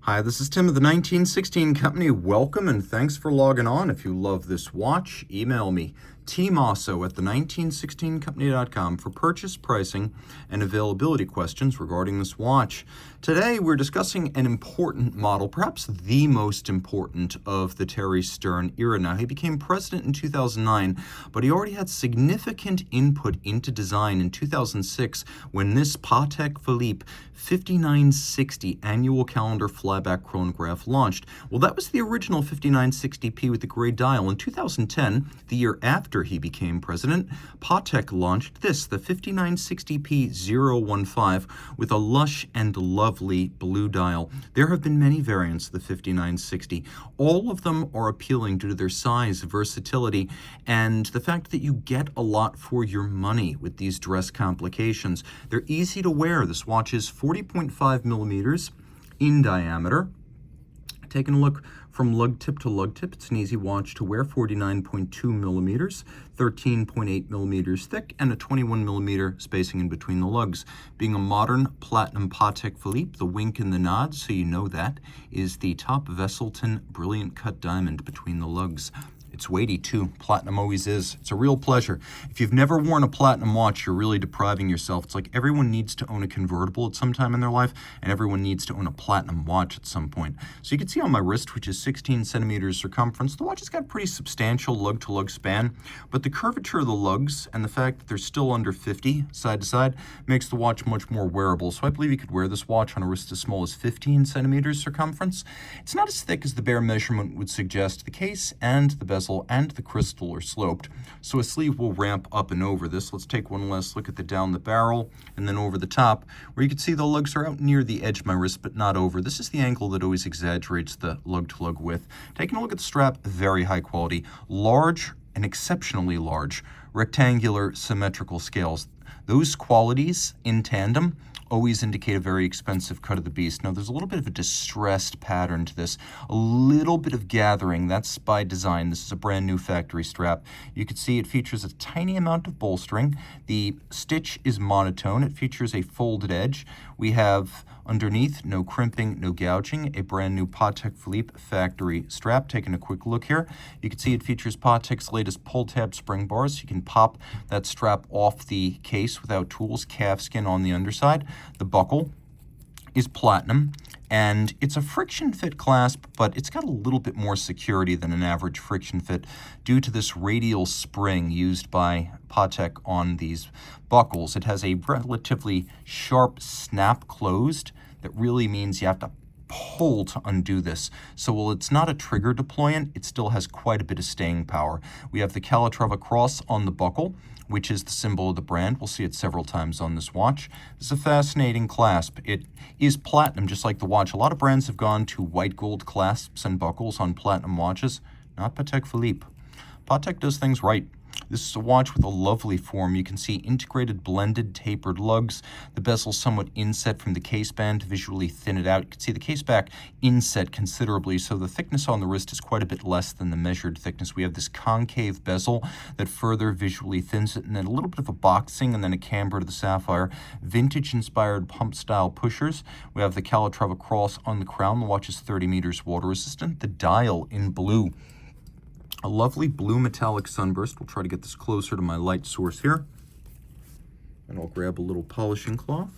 Hi, this is Tim of the 1916 Company. Welcome and thanks for logging on. If you love this watch, email me, Team Mosso at the1916company.com for purchase, pricing, and availability questions regarding this watch. Today, we're discussing an important model, perhaps the most important of the Terry Stern era. Now, he became president in 2009, but he already had significant input into design in 2006 when this Patek Philippe 5960 annual calendar flyback chronograph launched. Well, that was the original 5960P with the gray dial. In 2010, the year after he became president, Patek launched this, the 5960P-015, with a lush and lovely blue dial. There have been many variants of the 5960. All of them are appealing due to their size, versatility, and the fact that you get a lot for your money with these dress complications. They're easy to wear. This watch is 40.5 millimeters in diameter. Taking a look from lug tip to lug tip, it's an easy watch to wear, 49.2 millimeters, 13.8 millimeters thick, and a 21 millimeter spacing in between the lugs. Being a modern platinum Patek Philippe, the wink and the nod, so you know that, is the top Vesselton brilliant cut diamond between the lugs. It's weighty too. Platinum always is. It's a real pleasure. If you've never worn a platinum watch, you're really depriving yourself. It's like everyone needs to own a convertible at some time in their life, and everyone needs to own a platinum watch at some point. So you can see on my wrist, which is 16 centimeters circumference, the watch has got a pretty substantial lug-to-lug span, but the curvature of the lugs and the fact that they're still under 50 side to side makes the watch much more wearable. So I believe you could wear this watch on a wrist as small as 15 centimeters circumference. It's not as thick as the bare measurement would suggest. The case and the bezel and the crystal are sloped, so a sleeve will ramp up and over this. Let's take one last look at the down the barrel and then over the top, where you can see the lugs are out near the edge of my wrist, but not over. This is the angle that always exaggerates the lug-to-lug width. Taking a look at the strap, very high quality, large and exceptionally large, rectangular symmetrical scales. Those qualities in tandem always indicate a very expensive cut of the beast. Now, there's a little bit of a distressed pattern to this, a little bit of gathering. That's by design. This is a brand new factory strap. You can see it features a tiny amount of bolstering. The stitch is monotone. It features a folded edge. We have underneath, no crimping, no gouging, a brand new Patek Philippe factory strap. Taking a quick look here, you can see it features Patek's latest pull tab spring bars. You can pop that strap off the case without tools, calfskin on the underside. The buckle is platinum, and it's a friction fit clasp, but it's got a little bit more security than an average friction fit due to this radial spring used by Patek on these buckles. It has a relatively sharp snap closed that really means you have to pull to undo this. So while it's not a trigger deployant, it still has quite a bit of staying power. We have the Calatrava cross on the buckle, which is the symbol of the brand. We'll see it several times on this watch. It's a fascinating clasp. It is platinum, just like the watch. A lot of brands have gone to white gold clasps and buckles on platinum watches. Not Patek Philippe. Patek does things right. This is a watch with a lovely form. You can see integrated blended tapered lugs. The bezel somewhat inset from the case band to visually thin it out. You can see the case back inset considerably, so the thickness on the wrist is quite a bit less than the measured thickness. We have this concave bezel that further visually thins it, and then a little bit of a boxing and then a camber to the sapphire. Vintage-inspired pump-style pushers. We have the Calatrava cross on the crown. The watch is 30 meters water resistant. The dial in blue. A lovely blue metallic sunburst. We'll try to get this closer to my light source here. And I'll grab a little polishing cloth.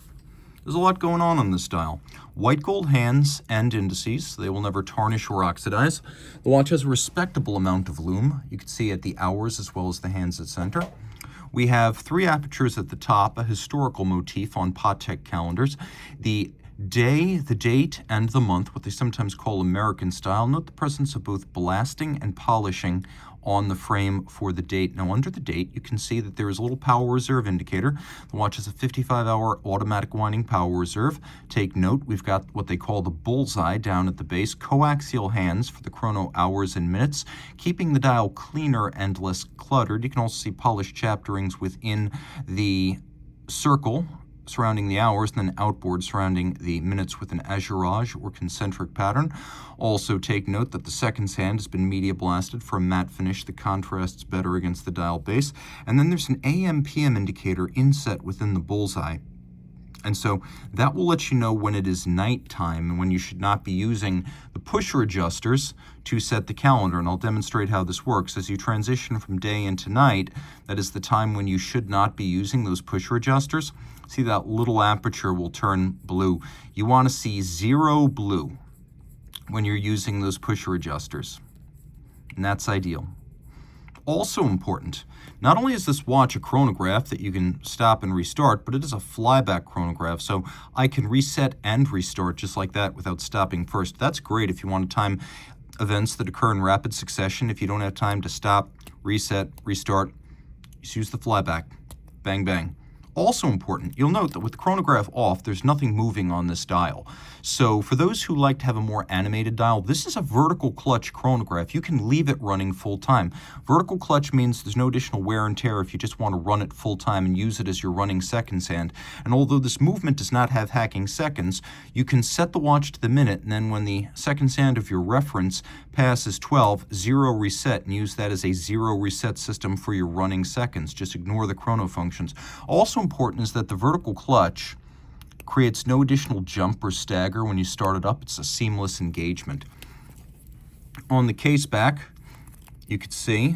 There's a lot going on this dial. White gold hands and indices. They will never tarnish or oxidize. The watch has a respectable amount of lume. You can see at the hours as well as the hands at center. We have 3 apertures at the top, a historical motif on Patek calendars. The day, the date, and the month, what they sometimes call American style. Note the presence of both blasting and polishing on the frame for the date. Now, under the date, you can see that there is a little power reserve indicator. The watch has a 55-hour automatic winding power reserve. Take note, we've got what they call the bullseye down at the base, coaxial hands for the chrono hours and minutes, keeping the dial cleaner and less cluttered. You can also see polished chapterings within the circle surrounding the hours, and then outboard surrounding the minutes with an azurage or concentric pattern. Also take note that the seconds hand has been media blasted for a matte finish that contrasts better against the dial base. And then there's an AM/PM indicator inset within the bullseye. And so that will let you know when it is nighttime and when you should not be using the pusher adjusters to set the calendar. And I'll demonstrate how this works. As you transition from day into night, that is the time when you should not be using those pusher adjusters. See, that little aperture will turn blue. You want to see 0 blue when you're using those pusher adjusters, and that's ideal. Also important, not only is this watch a chronograph that you can stop and restart, but it is a flyback chronograph, so I can reset and restart just like that without stopping first. That's great if you want to time events that occur in rapid succession. If you don't have time to stop, reset, restart, just use the flyback. Bang, bang. Also important, you'll note that with the chronograph off, there's nothing moving on this dial. So for those who like to have a more animated dial, this is a vertical clutch chronograph. You can leave it running full time. Vertical clutch means there's no additional wear and tear if you just want to run it full time and use it as your running seconds hand. And although this movement does not have hacking seconds, you can set the watch to the minute, and then when the seconds hand of your reference passes 12, 0 reset, and use that as a 0 reset system for your running seconds. Just ignore the chrono functions. Also important is that the vertical clutch creates no additional jump or stagger when you start it up. It's a seamless engagement. On the case back, you can see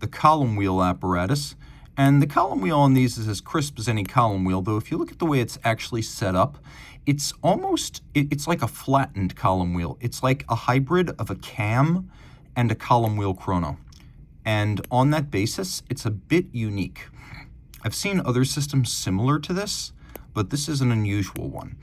the column wheel apparatus. And the column wheel on these is as crisp as any column wheel, though if you look at the way it's actually set up, it's like a flattened column wheel. It's like a hybrid of a cam and a column wheel chrono. And on that basis, it's a bit unique. I've seen other systems similar to this, but this is an unusual one.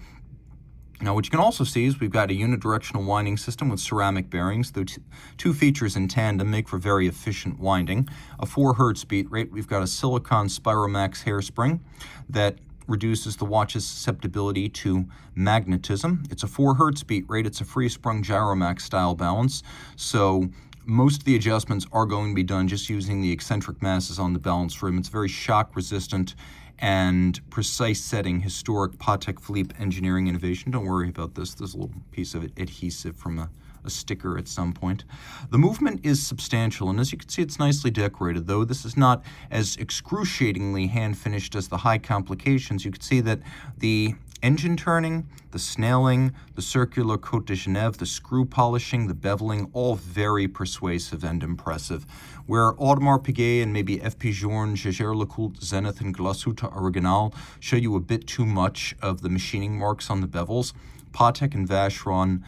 Now, what you can also see is we've got a unidirectional winding system with ceramic bearings. The two features in tandem make for very efficient winding. A 4 Hz beat rate. We've got a silicon Spiromax hairspring that reduces the watch's susceptibility to magnetism. It's a 4 Hz beat rate. It's a free-sprung Gyromax style balance. So most of the adjustments are going to be done just using the eccentric masses on the balance rim. It's very shock resistant and precise setting, historic Patek Philippe engineering innovation. Don't worry about this. There's a little piece of adhesive from a sticker at some point. The movement is substantial, and as you can see, it's nicely decorated, though this is not as excruciatingly hand-finished as the high complications. You can see that the engine turning, the snailing, the circular Côte de Genève, the screw polishing, the beveling, all very persuasive and impressive. Where Audemars Piguet and maybe F.P. Journe, Jaeger-LeCoultre, Zenith, and Glashütte Original show you a bit too much of the machining marks on the bevels, Patek and Vacheron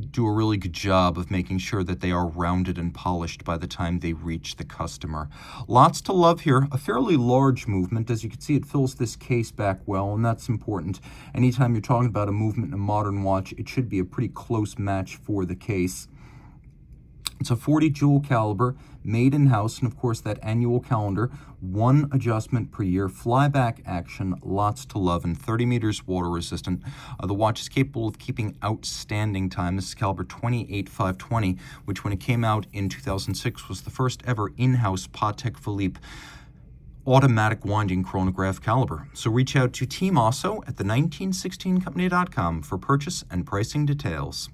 do a really good job of making sure that they are rounded and polished by the time they reach the customer. Lots to love here. A fairly large movement. As you can see, it fills this case back well, and that's important. Anytime you're talking about a movement in a modern watch, it should be a pretty close match for the case. It's a 40 jewel caliber, made in-house, and of course that annual calendar, 1 adjustment per year, flyback action, lots to love, and 30 meters water resistant. The watch is capable of keeping outstanding time. This is caliber 28520, which when it came out in 2006 was the first ever in-house Patek Philippe automatic winding chronograph caliber. So reach out to Team Mosso at the 1916company.com for purchase and pricing details.